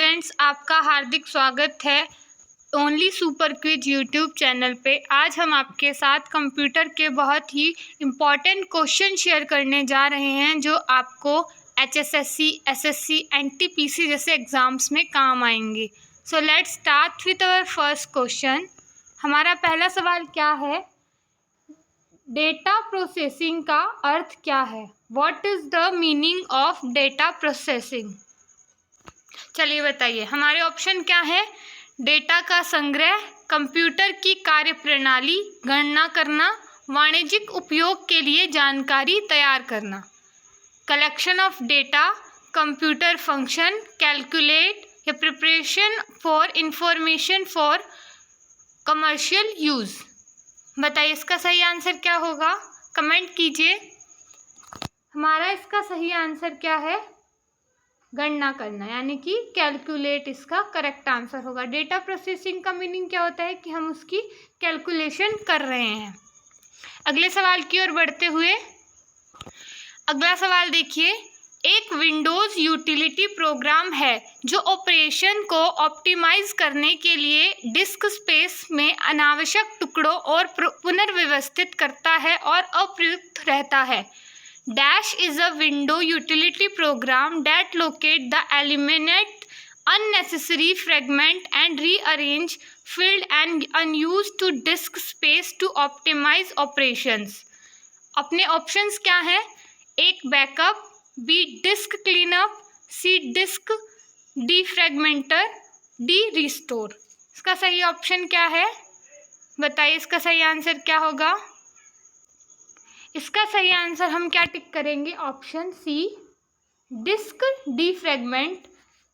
Students, आपका हार्दिक स्वागत है only super quiz YouTube channel पे। आज हम आपके साथ कंप्यूटर के बहुत ही इम्पॉर्टेंट क्वेश्चन शेयर करने जा रहे हैं जो आपको HSSC, SSC, NTPC जैसे एग्ज़ाम्स में काम आएंगे। So let's start with our first question. हमारा पहला सवाल क्या है? डेटा प्रोसेसिंग का अर्थ क्या है? What is the meaning of data processing? चलिए बताइए। हमारे ऑप्शन क्या है? डेटा का संग्रह, कंप्यूटर की कार्यप्रणाली, गणना करना, वाणिज्यिक उपयोग के लिए जानकारी तैयार करना। Collection of data, computer function, calculate या preparation for information for commercial use. बताइए इसका सही आंसर क्या होगा? कमेंट कीजिए। हमारा इसका सही आंसर क्या है? गणना करना, यानी कि कैलकुलेट इसका करेक्ट आंसर होगा। डेटा प्रोसेसिंग का मीनिंग क्या होता है कि हम उसकी कैलकुलेशन कर रहे हैं। अगले सवाल की ओर बढ़ते हुए, अगला सवाल देखिए। एक विंडोज़ यूटिलिटी प्रोग्राम है जो ऑपरेशन को ऑप्टिमाइज करने के लिए डिस्क स्पेस में अनावश्यक टुकड़ों और पुनर्व्यवस्थित करता है और अप्रयुक्त रहता है। Dash is a window utility program that locate the eliminate unnecessary fragment and rearrange filled and unused to disk space to optimize operations। अपने ऑप्शंस क्या हैं? एक बैकअप, बी डिस्क क्लीनअप, सी डिस्क डीफ्रैगमेंटर, डी रिस्टोर। इसका सही option क्या है? बताइए इसका सही आंसर क्या होगा? इसका सही आंसर हम क्या टिक करेंगे? ऑप्शन सी, डिस्क डीफ्रैगमेंट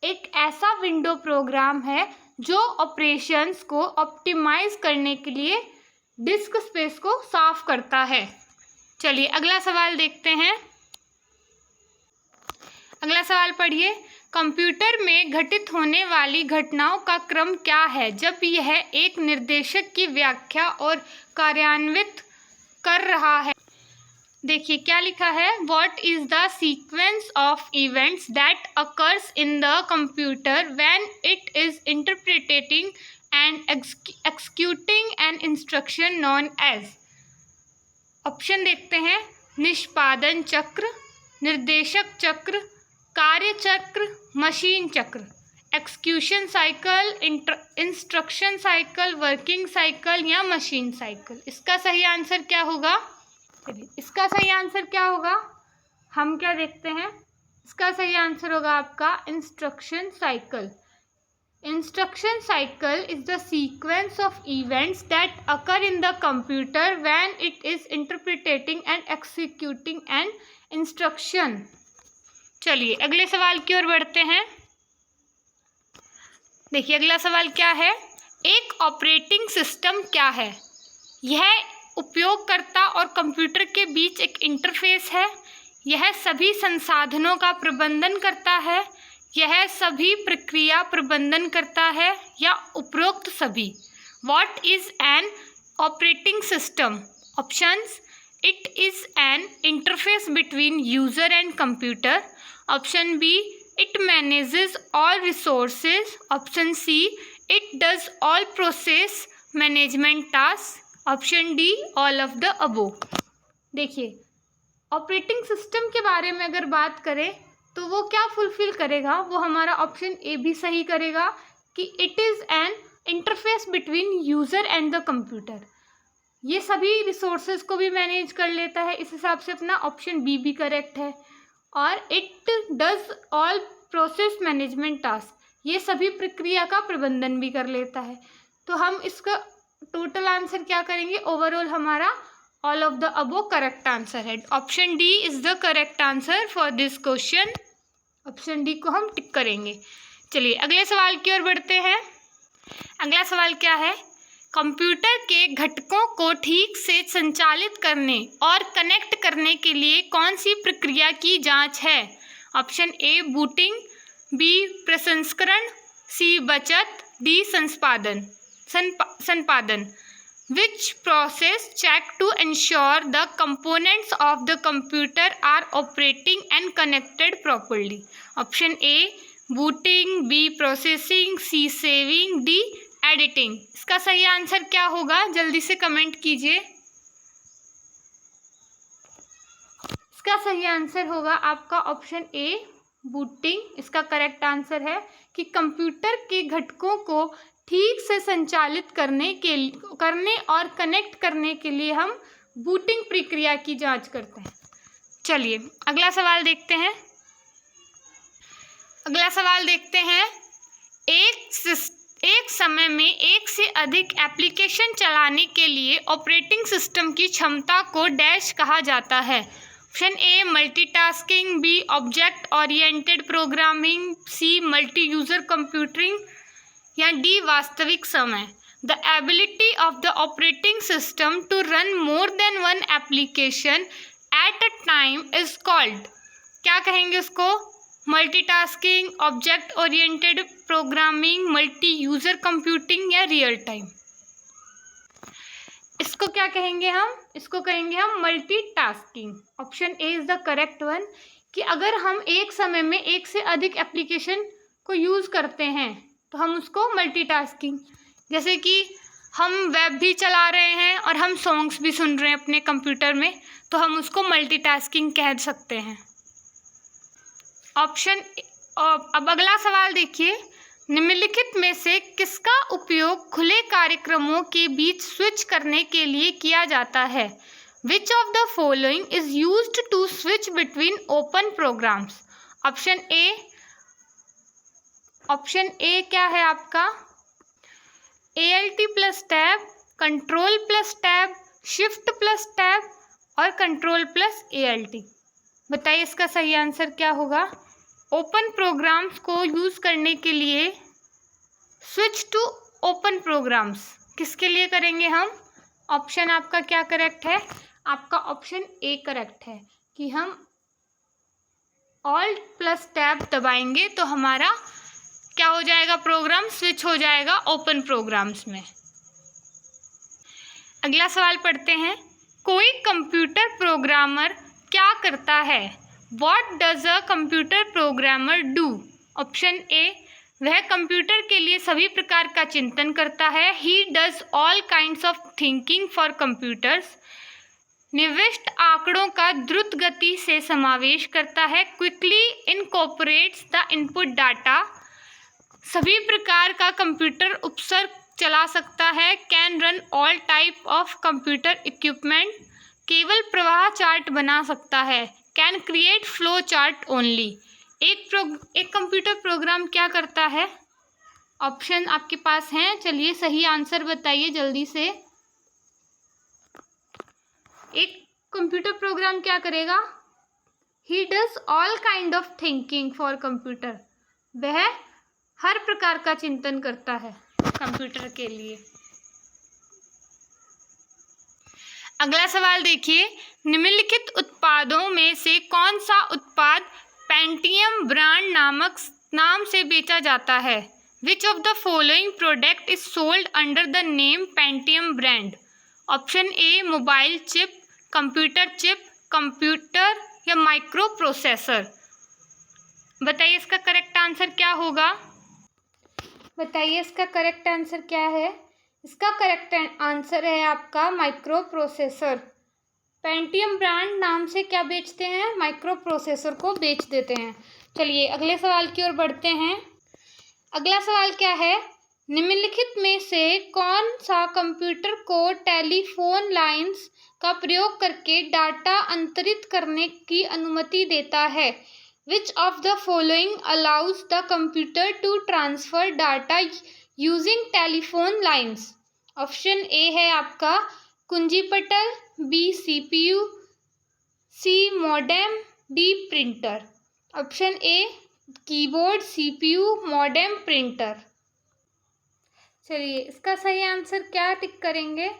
एक ऐसा विंडो प्रोग्राम है जो ऑपरेशंस को ऑप्टिमाइज करने के लिए डिस्क स्पेस को साफ करता है। चलिए अगला सवाल देखते हैं। अगला सवाल पढ़िए। कंप्यूटर में घटित होने वाली घटनाओं का क्रम क्या है जब यह एक निर्देशक की व्याख्या और कार्यान्वित कर रहा है? देखिए क्या लिखा है। What is the sequence of events that occurs in the computer when it is interpreting and executing an instruction known as? Option देखते हैं। निष्पादन चक्र, निर्देशक चक्र, कार्य चक्र, मशीन चक्र। Execution cycle, instruction cycle, working cycle या मशीन साइकिल। इसका सही आंसर क्या होगा? इसका सही आंसर क्या होगा? हम क्या देखते हैं? इसका सही आंसर होगा आपका instruction cycle. Instruction cycle is the sequence of events that occur in the computer when it is interpreting and executing an instruction. चलिए अगले सवाल की ओर बढ़ते हैं। देखिए अगला सवाल क्या है। एक ऑपरेटिंग सिस्टम क्या है? यह उपयोगकर्ता और कंप्यूटर के बीच एक इंटरफेस है। यह सभी संसाधनों का प्रबंधन करता है। यह सभी प्रक्रिया प्रबंधन करता है या उपरोक्त सभी। What is an operating system? Options. It is an interface between user and computer. Option B, it manages all resources. Option C, it does all process management task. Option D, all of the above. देखिए operating system के बारे में अगर बात करें तो वो क्या फुलफिल करेगा? वो हमारा ऑप्शन ए भी सही करेगा कि it is an interface between user and the computer. ये सभी रिसोर्सेज को भी मैनेज कर लेता है। इस हिसाब से अपना ऑप्शन बी भी करेक्ट है। और it does all process management task, ये सभी प्रक्रिया का प्रबंधन भी कर लेता है। तो हम इसका टोटल आंसर क्या करेंगे? ओवरऑल हमारा all of the above correct answer है। Option D is the correct answer for this question. Option D को हम टिक करेंगे। चलिए अगले सवाल की ओर बढ़ते हैं। अगला सवाल क्या है। कंप्यूटर के घटकों को ठीक से संचालित करने और कनेक्ट करने के लिए कौन सी प्रक्रिया की जांच है? ऑप्शन ए बूटिंग, बी प्रसंस्करण, सी बचत, डी संपादन। Which process check to ensure the components of the computer are operating and connected properly? Option A booting, B processing, C saving, D editing. इसका सही आंसर क्या होगा, जल्दी से कमेंट कीजिए। इसका सही आंसर होगा आपका ऑप्शन ए, बूटिंग। इसका करेक्ट आंसर है कि कंप्यूटर के घटकों को ठीक से संचालित करने और कनेक्ट करने के लिए हम बूटिंग प्रक्रिया की जांच करते हैं। चलिए अगला सवाल देखते हैं। एक समय में एक से अधिक एप्लीकेशन चलाने के लिए ऑपरेटिंग सिस्टम की क्षमता को डैश कहा जाता है। Option A multitasking, B object oriented programming, C multi user computing या डी वास्तविक समय। The ability of the operating system to run more than one application at a time is called. क्या कहेंगे उसको, multitasking, object oriented programming, multi user computing या real time. इसको क्या कहेंगे हम, इसको कहेंगे हम multitasking. Option A is the correct one कि अगर हम एक समय में एक से अधिक एप्लीकेशन को यूज़ करते हैं तो हम उसको मल्टीटास्किंग, जैसे कि हम वेब भी चला रहे हैं और हम सॉन्ग्स भी सुन रहे हैं अपने कंप्यूटर में, तो हम उसको मल्टीटास्किंग कह सकते हैं। अब अगला सवाल देखिए, निम्नलिखित में से किसका उपयोग खुले कार्यक्रमों के बीच स्विच करने के लिए किया जाता है। Which of the following is used to switch between open programs? Option A क्या है आपका, ALT plus tab, control plus tab, shift plus tab और कंट्रोल प्लस ALT। बताइए इसका सही आंसर क्या होगा। ओपन प्रोग्राम्स को यूज़ करने के लिए स्विच टू ओपन प्रोग्राम्स किसके लिए करेंगे हम। ऑप्शन आपका क्या करेक्ट है, आपका ऑप्शन ए करेक्ट है कि हम ऑल्ट प्लस टैब दबाएंगे तो हमारा क्या हो जाएगा, प्रोग्राम स्विच हो जाएगा ओपन प्रोग्राम्स में। अगला सवाल पढ़ते हैं, कोई कंप्यूटर प्रोग्रामर क्या करता है। What does a computer programmer do? Option A, वह कंप्यूटर के लिए सभी प्रकार का चिंतन करता है। He does all kinds of thinking for computers. निविष्ट आंकड़ों का द्रुत गति से समावेश करता है। Quickly incorporates the input data. सभी प्रकार का कंप्यूटर उपसर्ग चला सकता है। Can run all type of computer equipment. केवल प्रवाह चार्ट बना सकता है। Can create flow chart only. एक कंप्यूटर प्रोग्राम क्या करता है, ऑप्शन आपके पास हैं, चलिए सही आंसर बताइए जल्दी से। एक कंप्यूटर प्रोग्राम क्या करेगा, he does all kind of thinking for computer, वह हर प्रकार का चिंतन करता है कंप्यूटर के लिए। अगला सवाल देखिए, निम्नलिखित उत्पादों में से कौन सा उत्पाद पेंटियम ब्रांड नाम से बेचा जाता है। Which of the following product is sold under the name Pentium brand. Option A mobile chip, computer या माइक्रो प्रोसेसर। बताइए इसका करेक्ट आंसर क्या होगा, बताइए इसका करेक्ट आंसर क्या है। इसका करेक्ट आंसर है आपका माइक्रो प्रोसेसर। पेंटियम ब्रांड नाम से क्या बेचते हैं, माइक्रो प्रोसेसर को बेच देते हैं। चलिए अगले सवाल की ओर बढ़ते हैं। अगला सवाल क्या है, निम्नलिखित में से कौन सा कंप्यूटर को टेलीफोन लाइंस का प्रयोग करके डाटा अंतरित करने की अनुमति देता है। Which of the following allows the computer to transfer data using telephone lines. Option A है आपका कुंजी पटल, B CPU, C modem, D printer. Option A keyboard, CPU, modem, printer. चलिए इसका सही आंसर क्या टिक करेंगे,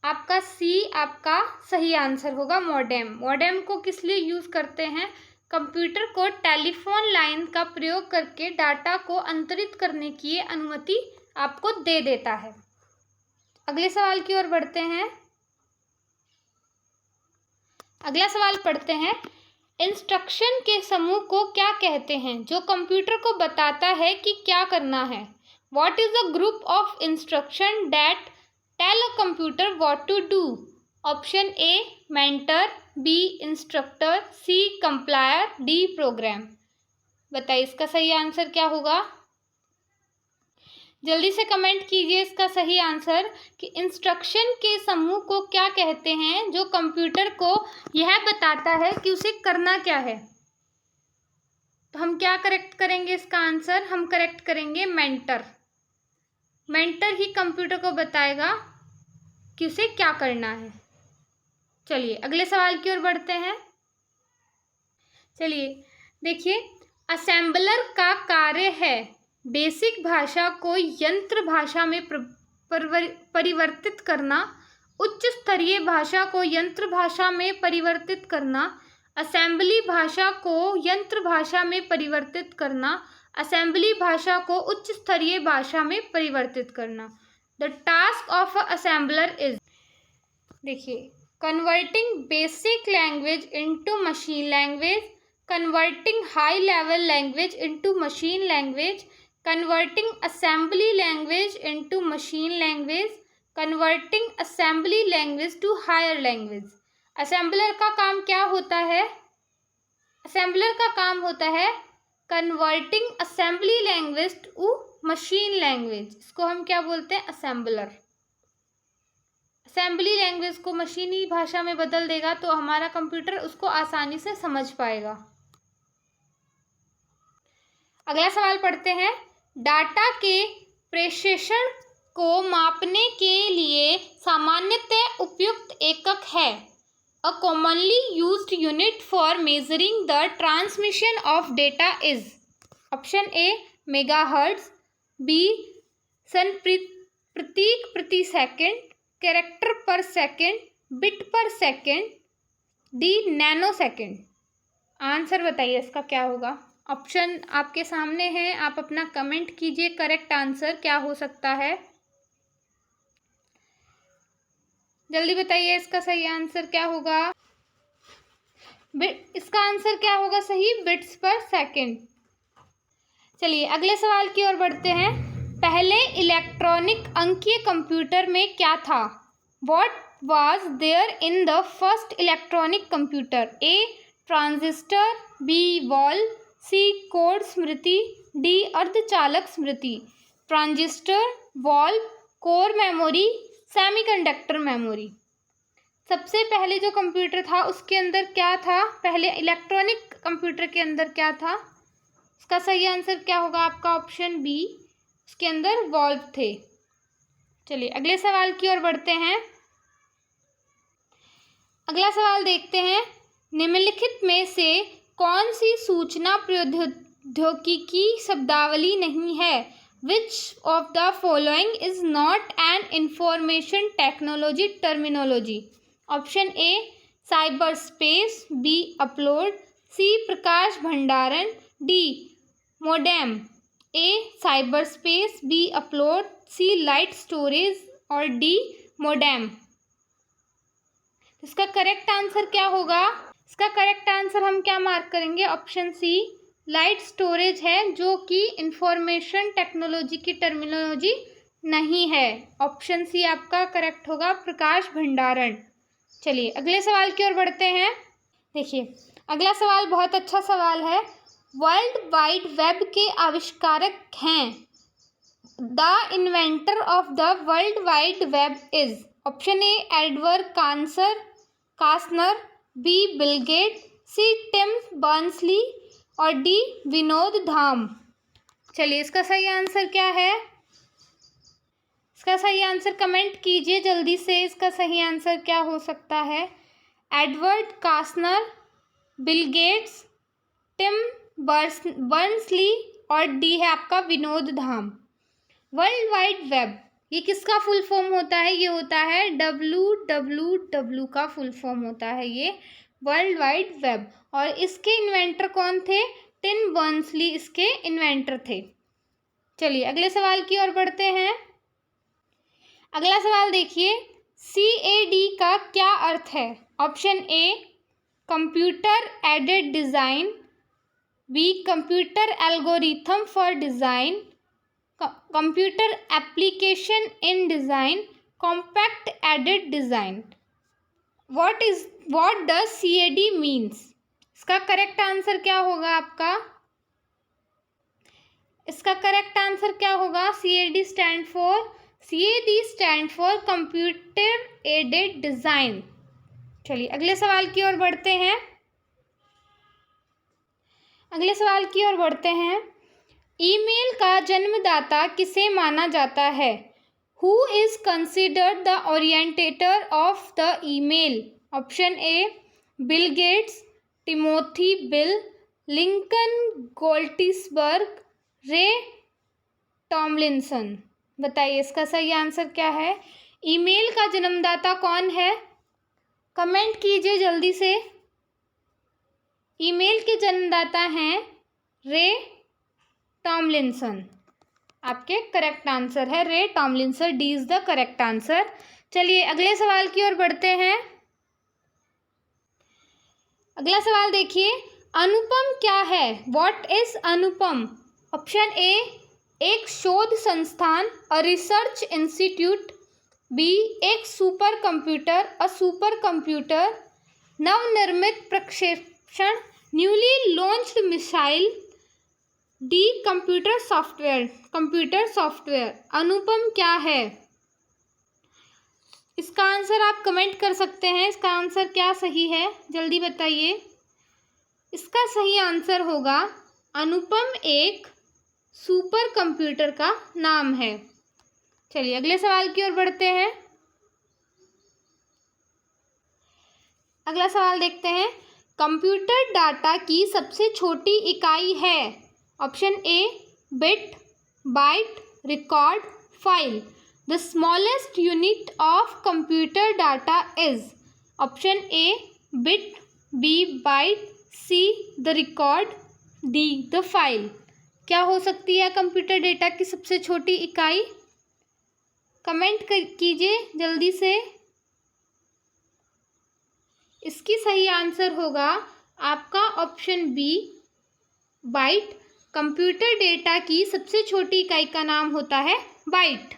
आपका सी आपका सही आंसर होगा मॉडेम। मॉडेम को किस लिए यूज़ करते हैं, कंप्यूटर को टेलीफोन लाइन का प्रयोग करके डाटा को अंतरित करने की अनुमति आपको दे देता है। अगले सवाल की ओर बढ़ते हैं। अगला सवाल पढ़ते हैं, इंस्ट्रक्शन के समूह को क्या कहते हैं जो कंप्यूटर को बताता है कि क्या करना है? What is a group of instruction that tell a computer what to do? Option A mentor, B instructor, C compiler, D program। बताइए इसका सही आंसर क्या होगा? जल्दी से कमेंट कीजिए इसका सही आंसर कि इंस्ट्रक्शन के समूह को क्या कहते हैं जो कंप्यूटर को यह बताता है कि उसे करना क्या है। तो हम क्या करेक्ट करेंगे इसका आंसर? हम करेक्ट करेंगे मेंटर। मेंटर ही कंप्यूटर को बताएगा कि उसे क्या करना है। चलिए अगले सवाल की ओर बढ़ते हैं। चलिए देखिए, असेंबलर का कार्य है बेसिक भाषा को यंत्र भाषा में परिवर्तित करना, उच्च स्तरीय भाषा को यंत्र भाषा में परिवर्तित करना, असेंबली भाषा को यंत्र भाषा में परिवर्तित करना, असेंबली भाषा को उच्च स्तरीय भाषा में परिवर्तित करना। The task of a assembler is, देखिए, converting basic language into machine language, converting high level language into machine language, converting assembly language into machine language, converting assembly language to higher language। assembler का काम क्या होता है? assembler का काम होता है converting assembly language to machine language। इसको हम क्या बोलते हैं? assembler। assembly language को मशीनी भाषा में बदल देगा तो हमारा कंप्यूटर उसको आसानी से समझ पाएगा। अगला सवाल पढ़ते हैं। डाटा के प्रेषण को मापने के लिए सामान्यतः उपयुक्त एकक है। A commonly used unit for measuring the transmission of data is. Option A megahertz, B प्रतीक प्रति second, character per second, bit per second, D nanosecond. Answer बताइए इसका क्या होगा? ऑप्शन आपके सामने है, आप अपना कमेंट कीजिए करेक्ट आंसर क्या हो सकता है। जल्दी बताइए इसका सही आंसर क्या होगा? इसका आंसर क्या होगा सही? बिट्स पर सेकंड। चलिए अगले सवाल की ओर बढ़ते हैं। पहले इलेक्ट्रॉनिक अंकीय कंप्यूटर में क्या था? What was there in the first electronic computer? A transistor, B valve, C core स्मृति, डी अर्धचालक स्मृति। Transistor, valve, core memory, semiconductor memory. सबसे पहले जो कंप्यूटर था उसके अंदर क्या था? पहले इलेक्ट्रॉनिक कंप्यूटर के अंदर क्या था? इसका सही आंसर क्या होगा आपका? ऑप्शन बी, उसके अंदर वॉल्व थे। चलिए अगले सवाल की ओर बढ़ते हैं। अगला सवाल देखते हैं। निम्नलिखित में से कौन सी सूचना प्रौद्योगिकी शब्दावली नहीं है? Which of the following is not an information technology terminology? Option A cyber space, B upload, C प्रकाश भंडारण, D modem. A cyber space, B upload, C light storage और डी मोडेम। इसका करेक्ट आंसर क्या होगा? इसका correct answer हम क्या mark करेंगे? ऑप्शन सी लाइट स्टोरेज है, जो कि इंफॉर्मेशन टेक्नोलॉजी की टर्मिनोलॉजी नहीं है। ऑप्शन सी आपका करेक्ट होगा, प्रकाश भंडारण। चलिए अगले सवाल की ओर बढ़ते हैं। देखिए अगला सवाल बहुत अच्छा सवाल है। वर्ल्ड वाइड वेब के आविष्कारक हैं। The inventor of the world wide web is. Option A Edward Kasner, B Bill Gate, C Tim Berners-Lee और डी विनोद धाम। चलिए इसका सही आंसर क्या है? इसका सही आंसर कमेंट कीजिए जल्दी से। इसका सही आंसर क्या हो सकता है? Edward Kasner, Bill Gates, Tim Berners-Lee और डी है आपका Vinod Dham. World wide web ये किसका फुल फॉर्म होता है? ये होता है WWW का फुल फॉर्म होता है ये वर्ल्ड वाइड वेब। और इसके इन्वेंटर कौन थे? टिम बर्नर्स-ली इसके इन्वेंटर थे। चलिए अगले सवाल की ओर बढ़ते हैं। अगला सवाल देखिए। CAD का क्या अर्थ है? Option A computer aided design, B computer algorithm for design, computer application in design, compact aided design. What does CAD means? इसका करेक्ट आंसर क्या होगा आपका? इसका करेक्ट आंसर क्या होगा? CAD stand for computer aided design. चलिए अगले सवाल की ओर बढ़ते हैं। ईमेल का जन्मदाता किसे माना जाता है? Who is considered the orientator of the email? Option A Bill Gates, Timothy Bill, Lincoln Goltisburg, Ray Tomlinson. बताइए इसका सही आंसर क्या है? ईमेल का जन्मदाता कौन है? कमेंट कीजिए जल्दी से। ईमेल के जन्मदाता हैं रे टॉमलिंसन। आपके करेक्ट आंसर है रे Tomlinson. D is the correct answer. चलिए अगले सवाल की ओर बढ़ते हैं। अगला सवाल देखिए, अनुपम क्या है? What is Anupam? Option A एक शोध संस्थान, अ रिसर्च इंस्टीट्यूट, बी एक super computer, a super computer, नवनिर्मित प्रक्षेपण, newly launched missile, D computer software. Anupam क्या है? इसका आंसर आप कमेंट कर सकते हैं। इसका आंसर क्या सही है, जल्दी बताइए। इसका सही आंसर होगा अनुपम एक सुपर कंप्यूटर का नाम है। चलिए अगले सवाल की ओर बढ़ते हैं। अगला सवाल देखते हैं, कंप्यूटर डाटा की सबसे छोटी इकाई है? Option A bit, byte, record, file. The smallest unit of computer data is? Option A bit, B byte, C the record, D the file. क्या हो सकती है कंप्यूटर डेटा की सबसे छोटी इकाई? कमेंट कीजिए जल्दी से। इसकी सही आंसर होगा आपका option B byte. Computer data की सबसे छोटी इकाई का नाम होता है बाइट।